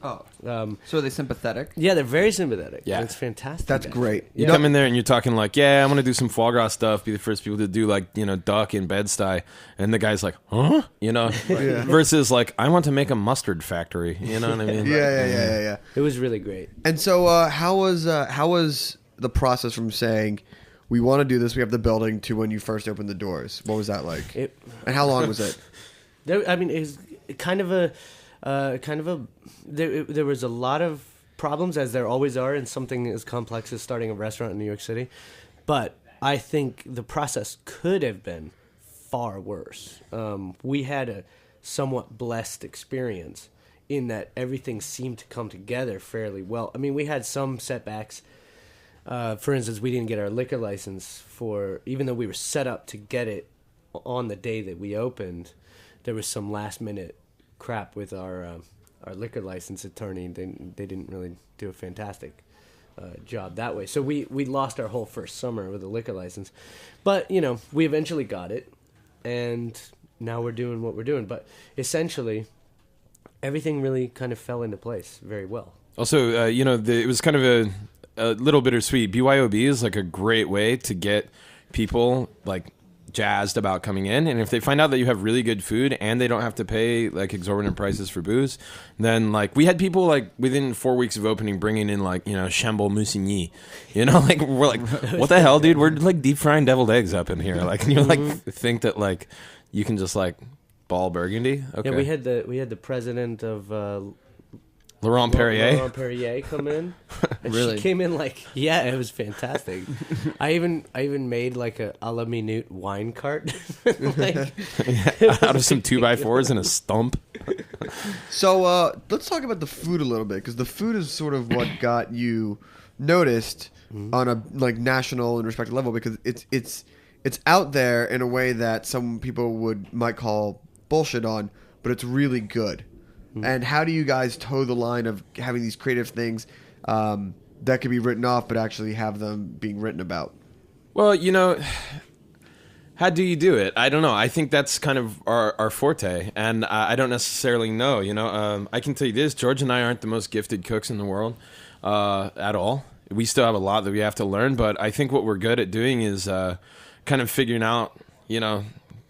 Oh. So are they sympathetic? Yeah, they're very sympathetic. Yeah. It's fantastic. That's great. You come in there and you're talking like, yeah, I'm going to do some foie gras stuff, be the first people to do, like, you know, duck in Bed-Stuy. And the guy's like, huh? You know? Versus like, I want to make a mustard factory. You know what I mean? Yeah. It was really great. And so how was the process from saying, we want to do this, we have the building, to when you first opened the doors? What was that like? And how long was it? I mean, it was there was a lot of problems, as there always are in something as complex as starting a restaurant in New York City. But I think the process could have been far worse. We had a somewhat blessed experience in that everything seemed to come together fairly well. I mean, we had some setbacks. For instance, we didn't get our liquor license even though we were set up to get it on the day that we opened. There was some last minute crap with our liquor license attorney. They didn't really do a fantastic job that way. So we lost our whole first summer with a liquor license. But, you know, we eventually got it, and now we're doing what we're doing. But essentially, everything really kind of fell into place very well. Also, you know, it was kind of a little bittersweet. BYOB is like a great way to get people, like, jazzed about coming in, and if they find out that you have really good food and they don't have to pay like exorbitant prices for booze, then like we had people like within 4 weeks of opening bringing in like, you know, Chambol Moussigny, you know, like we're like, what the hell, dude, we're like deep frying deviled eggs up in here, like, and you like think that like you can just like ball Burgundy. Okay. Yeah, we had the president of Laurent Perrier come in. And Really? She came in like, yeah, it was fantastic. I even made like a la minute wine cart. Like, out of some 2x4s and a stump. So let's talk about the food a little bit, because the food is sort of what got you noticed on a like national and respected level, because it's out there in a way that some people might call bullshit on, but it's really good. And how do you guys toe the line of having these creative things that could be written off, but actually have them being written about? Well, you know, how do you do it? I don't know. I think that's kind of our forte, and I don't necessarily know. You know, I can tell you this: George and I aren't the most gifted cooks in the world at all. We still have a lot that we have to learn, but I think what we're good at doing is kind of figuring out, you know.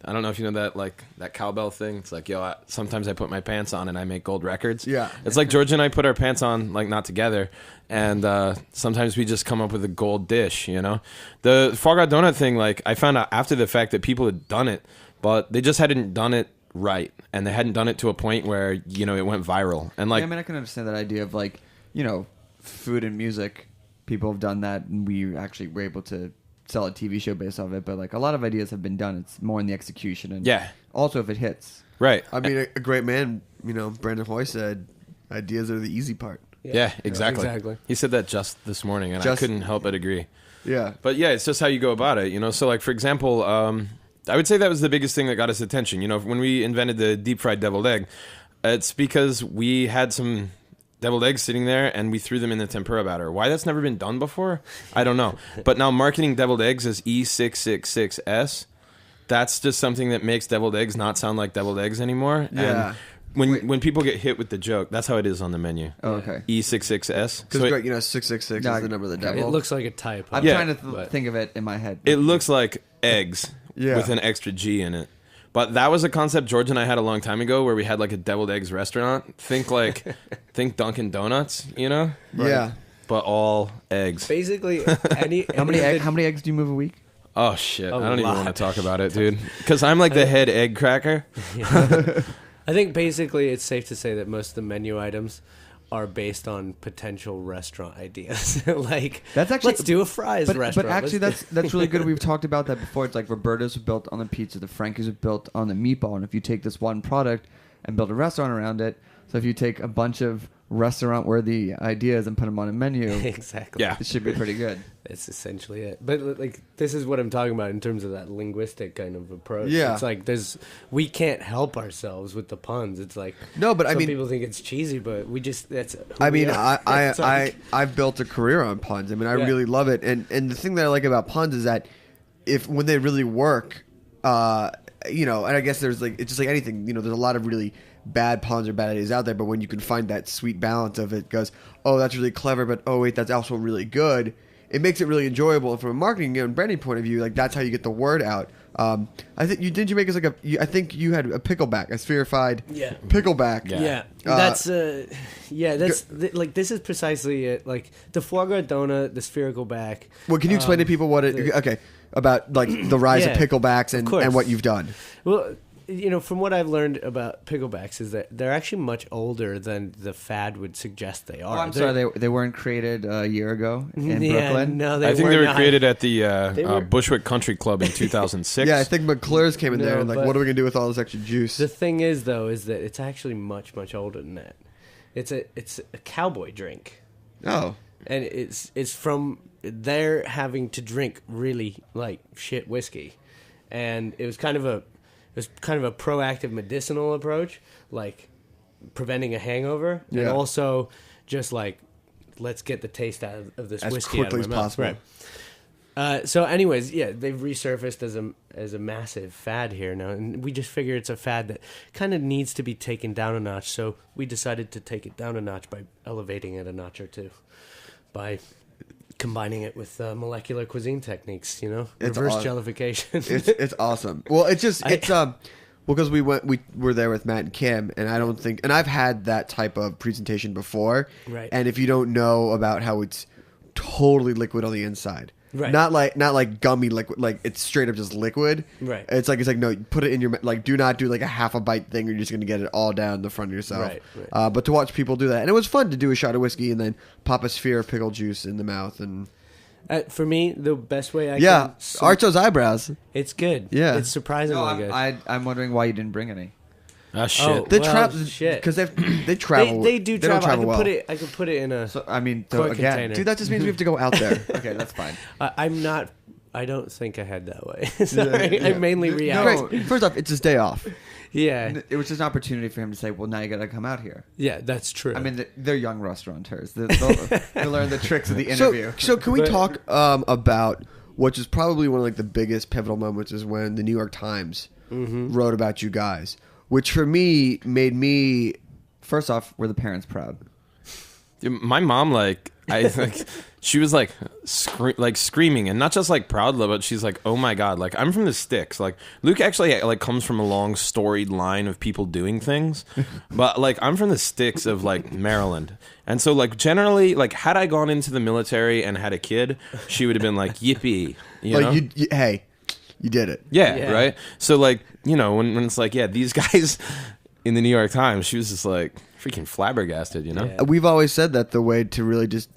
I don't know if you know that, like, that cowbell thing. It's like, yo, sometimes I put my pants on and I make gold records. Yeah. It's like George and I put our pants on, like, not together. And sometimes we just come up with a gold dish, you know? The foie gras donut thing, like, I found out after the fact that people had done it, but they just hadn't done it right. And they hadn't done it to a point where, you know, it went viral. And, like, yeah, I mean, I can understand that idea of, like, you know, food and music. People have done that, and we actually were able to sell a TV show based off of it, but like a lot of ideas have been done. It's more in the execution, and also if it hits. Right. I mean, a great man, you know, Brandon Hoy said, ideas are the easy part. Yeah, exactly. He said that just this morning, and I couldn't help but agree. Yeah. But yeah, it's just how you go about it, you know? So like, for example, I would say that was the biggest thing that got us attention. You know, when we invented the deep fried deviled egg, it's because we had some deviled eggs sitting there and we threw them in the tempura batter. Why that's never been done before, I don't know. But now marketing deviled eggs as E666S, that's just something that makes deviled eggs not sound like deviled eggs anymore. Yeah. And when people get hit with the joke, that's how it is on the menu. Oh, okay. E666S. Because, you know, 666 is the number of the devil. It looks like a type. I'm trying to think of it in my head. It looks like eggs with an extra G in it. But that was a concept George and I had a long time ago, where we had like a deviled eggs restaurant. Think Dunkin' Donuts, you know? Yeah. But all eggs. Basically, how many eggs do you move a week? Oh shit! I don't even want to talk about it, dude. Because I'm like the head egg cracker. I think basically it's safe to say that most of the menu items are based on potential restaurant ideas. Like, That's actually- let's do a fries restaurant. But actually, Let's that's really good. We've talked about that before. It's like Roberta's are built on the pizza, the Frankie's are built on the meatball, and if you take this one product and build a restaurant around it, so if you take a bunch of restaurant-worthy ideas and put them on a menu, exactly. Yeah. it should be pretty good. That's essentially it. But like, this is what I'm talking about in terms of that linguistic kind of approach. Yeah. It's like we can't help ourselves with the puns. It's like, No, but I some mean- people think it's cheesy, but we just that's. Who I we mean, are. It's like- I've built a career on puns. I mean, I Yeah. really love it. And the thing that I like about puns is that when they really work, and I guess there's like, it's just like anything, there's a lot of really bad puns or bad ideas out there, but when you can find that sweet balance of it goes, oh, that's really clever, but oh wait, that's also really good. It makes it really enjoyable. And from a marketing and branding point of view, like that's how you get the word out. I think you make us like I think you had a pickleback, a spherified pickleback. Yeah, that's like this is precisely it. Like the foie gras donut, the spherical back. Well, can you explain to people what about like the rise of Yeah, picklebacks of course. and what you've done? Well, from what I've learned about picklebacks is that they're actually much older than the fad would suggest they are. Oh, I'm sorry, they weren't created a year ago in Yeah, Brooklyn. no, I think they were not. created at the were- Bushwick Country Club in 2006. Yeah, I think McClure's came in No, there and like, but- what are we gonna do with all this extra juice? The thing is, though, is that it's actually much, much older than that. It's a cowboy drink, Oh, and it's from their having to drink really like shit whiskey, and it was kind of a proactive medicinal approach, like preventing a hangover, and Yeah. also just like let's get the taste out of this As whiskey quickly out of my as mouth. possible. Right. So, anyways, yeah, they've resurfaced as a massive fad here now, and we just figure it's a fad that kind of needs to be taken down a notch. So we decided to take it down a notch by elevating it a notch or two, by combining it with molecular cuisine techniques. It's Reverse awesome. jellification. it's awesome. Well, because we were there with Matt and Kim, and I don't think, and I've had that type of presentation before, Right. And if you don't know about how it's totally liquid on the inside. Right. Not like gummy liquid, like it's straight up just liquid. Right. It's like no, put it in your like. Do not do like a half a bite thing. Or you're just gonna get it all down the front of yourself. Right. But to watch people do that, and it was fun to do a shot of whiskey and then pop a sphere of pickle juice in the mouth and For me, the best way I yeah, can arch those eyebrows. it's good. Yeah. It's surprisingly good. I'm wondering why you didn't bring any. Ah, shit. Oh, They well, travel shit. because they travel. They do They don't travel. travel well. I could put it in a. So I mean, Cork again, container. Dude, that just means we have to go out there. okay, that's fine. I'm not. I don't think I head that way. Sorry, I mainly react. Great. First off, it's his day off. Yeah, It was just an opportunity for him to say, "Well, now you got to come out here." yeah, that's true. I mean, they're young restaurateurs. They'll learn the tricks of the interview. So can we But- talk about which is probably one of like the biggest pivotal moments is when the New York Times wrote about you guys, which for me made me. First off, were the parents proud? Dude, my mom, I think she was screaming, and not just like proud, but she's like, "Oh my god!" Like, I'm from the sticks. Like, Luke actually comes from a long storied line of people doing things, but I'm from the sticks of Maryland, and so generally, had I gone into the military and had a kid, she would have been like, "Yippee!" You know? Hey, you did it. Yeah, right. So when it's these guys in the New York Times, she was just freaking flabbergasted, Yeah. We've always said that the way to really just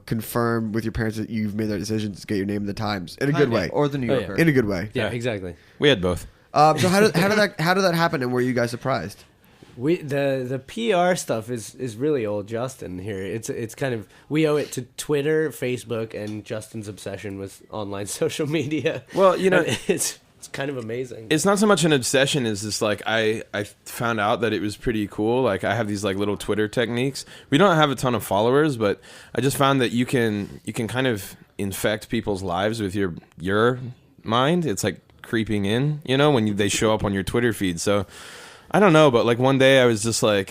confirm with your parents that you've made that decision is get your name in the Times in a good way, or the New Oh, yeah. Yorker. in a good way. yeah, Yeah. exactly. We had both. So how did that happen, and were you guys surprised? The PR stuff is really old Justin here. It's kind of, we owe it to Twitter, Facebook, and Justin's obsession with online social media. Well, And it's kind of amazing. It's not so much an obsession as just I found out that it was pretty cool. I have these little Twitter techniques. We don't have a ton of followers, but I just found that you can kind of infect people's lives with your mind. It's creeping in, when they show up on your Twitter feed. So I don't know, but one day I was just I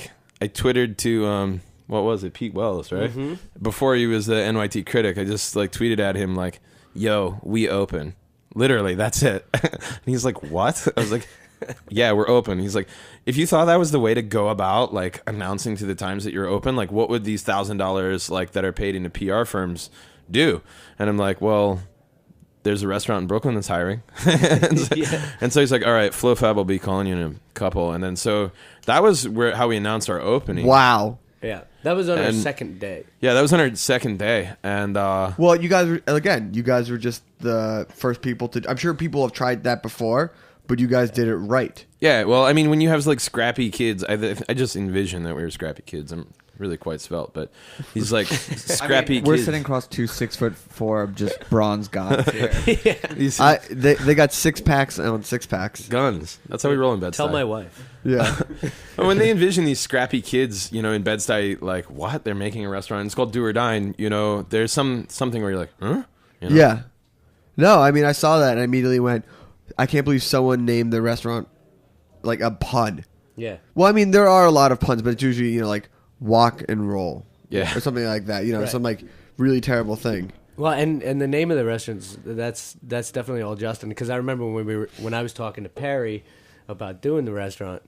twittered to what was it, Pete Wells, right? Mm-hmm. Before he was the NYT critic, I just tweeted at him "Yo, we open." Literally, that's it. And he's like, "What?" I was like, "Yeah, we're open." He's like, "If you thought that was the way to go about announcing to the Times that you're open, what would these $1,000 that are paid into PR firms do?" And I'm like, "Well, there's a restaurant in Brooklyn that's hiring." and so he's like, "All right, FloFab will be calling you in a couple." And then so that was how we announced our opening. Wow. Yeah, that was on our second day. Yeah, that was on our second day, and well, you guys were just the first people to. I'm sure people have tried that before, but you guys did it right. Yeah, well, I mean, when you have like scrappy kids, I just envision that we were scrappy kids. I'm really quite svelte, but he's like scrappy. We're kids. sitting across 2 6'4" just bronze gods here. They got 6-packs on 6-packs. Guns. That's how we roll in Bed-Stuy. Tell my wife. Yeah. When they envision these scrappy kids, you know, in Bed-Stuy, like, what? They're making a restaurant. It's called Do or Dine. You know, there's something where you're like, huh? You know? Yeah. No, I mean, I saw that and I immediately went, I can't believe someone named the restaurant like a pun. Yeah. Well, I mean, there are a lot of puns, but it's usually, you know, like walk and roll. Yeah. Or something like that. You know, Right. some like really terrible thing. Well, and the name of the restaurants, that's definitely all Justin. Because I remember when I was talking to Perry about doing the restaurant,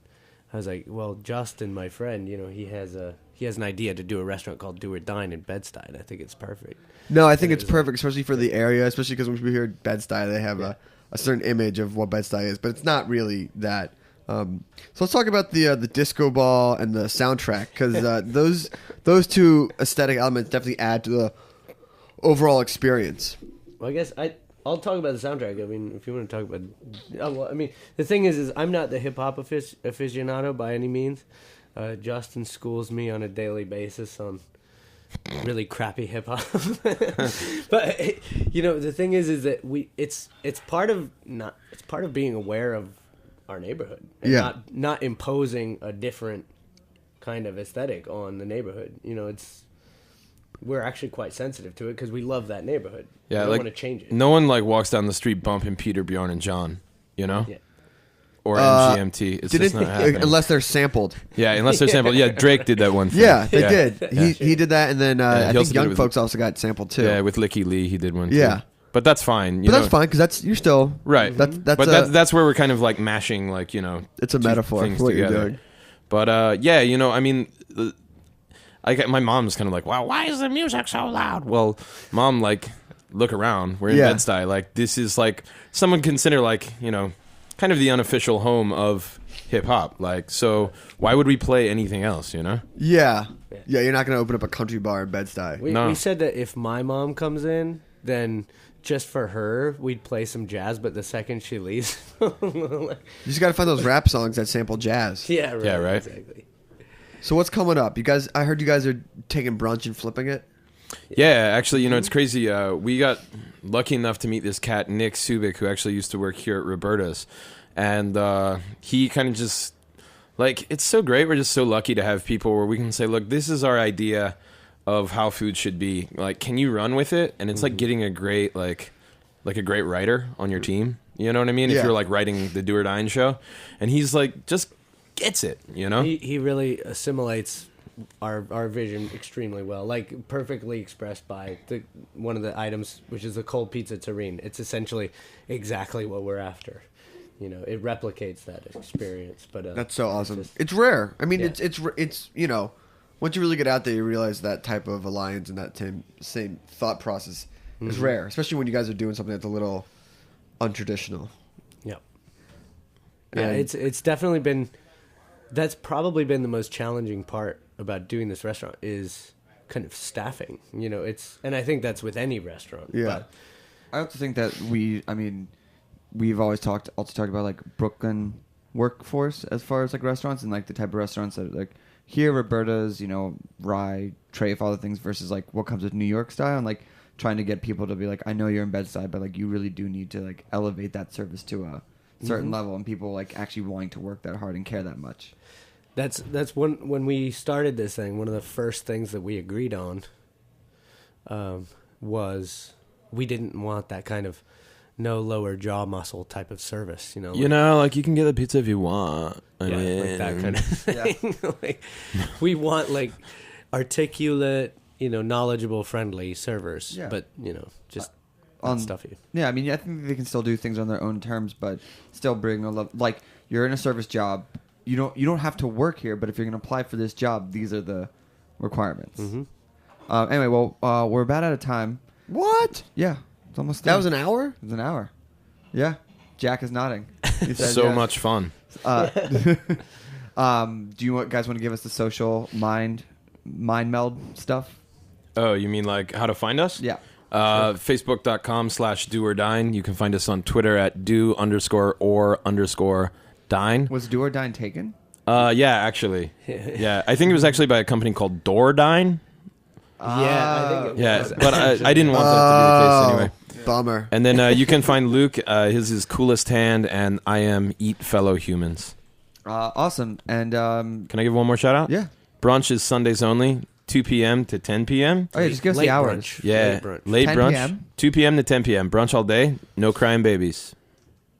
I was like, well, Justin, my friend, you know, he has an idea to do a restaurant called Do or Dine in Bed-Stuy, and I think it's perfect. No, I think it's perfect, especially for the area, especially because when people hear Bed-Stuy, they have a certain image of what Bed-Stuy is, but it's not really that. So let's talk about the disco ball and the soundtrack, because those two aesthetic elements definitely add to the overall experience. Well, I guess I'll talk about the soundtrack. I mean, if you want to talk about, well, I mean, the thing is I'm not the hip hop aficionado by any means. Justin schools me on a daily basis on really crappy hip hop. But you know, the thing is that it's part of being aware of our neighborhood and not imposing a different kind of aesthetic on the neighborhood. You know, we're actually quite sensitive to it because we love that neighborhood. Yeah, we don't like, want to change it. No one like walks down the street bumping Peter, Bjorn, and John, you know? Yeah. Or MGMT. It's just not happening. Unless they're sampled. Yeah, unless they're sampled. Yeah, Drake did that one thing. Yeah, they did. He did that, and then I think Young with, Folks also got sampled too. Yeah, with Licky Lee, he did one too. Yeah. But that's fine. But that's fine because you're still right. That's where we're kind of like mashing, like, you know. It's a metaphor for what together. you're doing. But yeah, you know, I mean, my mom's kind of like, wow, why is the music so loud? Well, Mom, like, look around. We're in Bed-Stuy. Like, this is like someone consider like, you know, kind of the unofficial home of hip hop. Like, so why would we play anything else? You know? Yeah. You're not going to open up a country bar in Bed-Stuy. We said that if my mom comes in, then just for her, we'd play some jazz. But the second she leaves, you just got to find those rap songs that sample jazz. Yeah, right. Yeah, right. Exactly. So what's coming up? I heard you guys are taking brunch and flipping it. Yeah, actually, you know, it's crazy. We got lucky enough to meet this cat, Nick Subic, who actually used to work here at Roberta's. And he kind of just, like, it's so great. We're just so lucky to have people where we can say, look, this is our idea of how food should be. Like, can you run with it? And it's like getting a great, like a great writer on your team. You know what I mean? Yeah. If you're, like, writing the Do or Dine show. And he's, like, just gets it, you know? He really assimilates our vision extremely well, like perfectly expressed by one of the items, which is the cold pizza terrine. It's essentially exactly what we're after. You know, it replicates that experience. But that's so awesome. It's rare. I mean, Yeah. it's you know, once you really get out there, you realize that type of alliance and that same thought process is rare, especially when you guys are doing something that's a little untraditional. Yep. Yeah, And- it's definitely been. That's probably been the most challenging part about doing this restaurant is kind of staffing. You know, and I think that's with any restaurant. Yeah. But I also think that we've always talked about like Brooklyn workforce as far as like restaurants and like the type of restaurants that like here, Roberta's, you know, Rye, Trafe, all the things versus like what comes with New York style and like trying to get people to be like, I know you're in Bed-Stuy, but like you really do need to like elevate that service to a certain level and people like actually wanting to work that hard and care that much. That's when we started this thing. One of the first things that we agreed on was we didn't want that kind of no lower jaw muscle type of service. You know, You know, like, you can get the pizza if you want. I mean, like that kind of thing. Like, we want like articulate, you know, knowledgeable, friendly servers. Yeah. But you know, just On not stuffy. Yeah, I mean, I think they can still do things on their own terms, but still bring a love. Like you're in a service job, you don't have to work here, but if you're going to apply for this job, these are the requirements. Anyway, well, we're about out of time. What? Yeah, it's almost That done. was an hour? It was an hour. Yeah, Jack is nodding. He said so yes. much fun. Do you guys want to give us the social mind mind meld stuff? Oh, you mean like how to find us? Yeah. Facebook.com/do-or-dine. You can find us on Twitter at do_or_dine. Was Do or Dine taken? Yeah, actually. Yeah, I think it was actually by a company called Dine. Yeah, I think it Yeah, was. but I didn't want that to be the case anyway. Bummer. And then you can find Luke. His is Coolest Hand, and I am Eat Fellow Humans. Awesome. And Can I give one more shout out? yeah. Brunch is Sundays only, 2 p.m. to 10 p.m. Oh, yeah, just give us Late the hours. brunch. Yeah, Late brunch. 10 brunch. p.m.? 2 p.m. to 10 p.m. Brunch all day. No crying babies.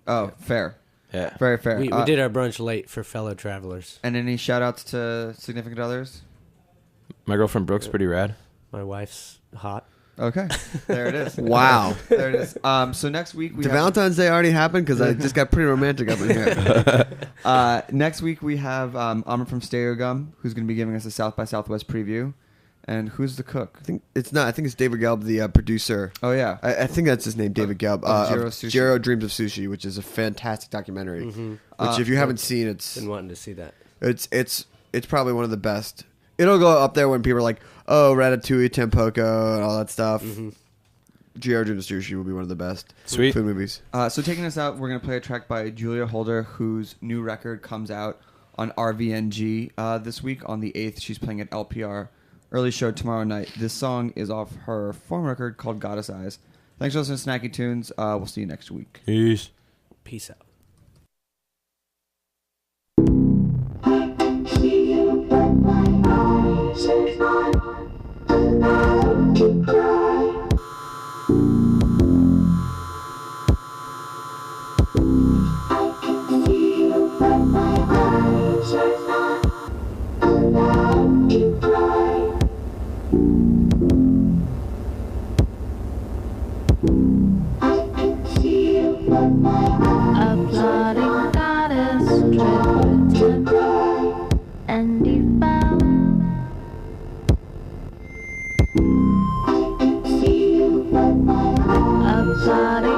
Oh, fair. Yeah. Very fair. We did our brunch late for fellow travelers. And any shout outs to significant others? My girlfriend Brooke's pretty rad. My wife's hot. Okay. There it is. Wow. There it is. So next week we Did have... Valentine's Day already happen? Because I just got pretty romantic up in here. Next week we have Amr from Stereo Gum, who's going to be giving us a South by Southwest preview. And who's the cook? I think it's not. I think it's David Gelb, the producer. Oh, yeah. I think that's his name, David Gelb. of Jiro Sushi. Jiro Dreams of Sushi, which is a fantastic documentary. Mm-hmm. Which, if you haven't seen, Been wanting to see that. it's probably one of the best. It'll go up there when people are like, oh, Ratatouille, Tampoco, and all that stuff. Mm-hmm. Jiro Dreams of Sushi will be one of the best Sweet. food movies. So taking us out, we're going to play a track by Julia Holder, whose new record comes out on RVNG this week on the 8th. She's playing at LPR. Early show tomorrow night. This song is off her former record called Goddess Eyes. Thanks for listening to Snacky Tunes. We'll see you next week. Peace. Peace out. A plotting goddess driven and devout. A plotting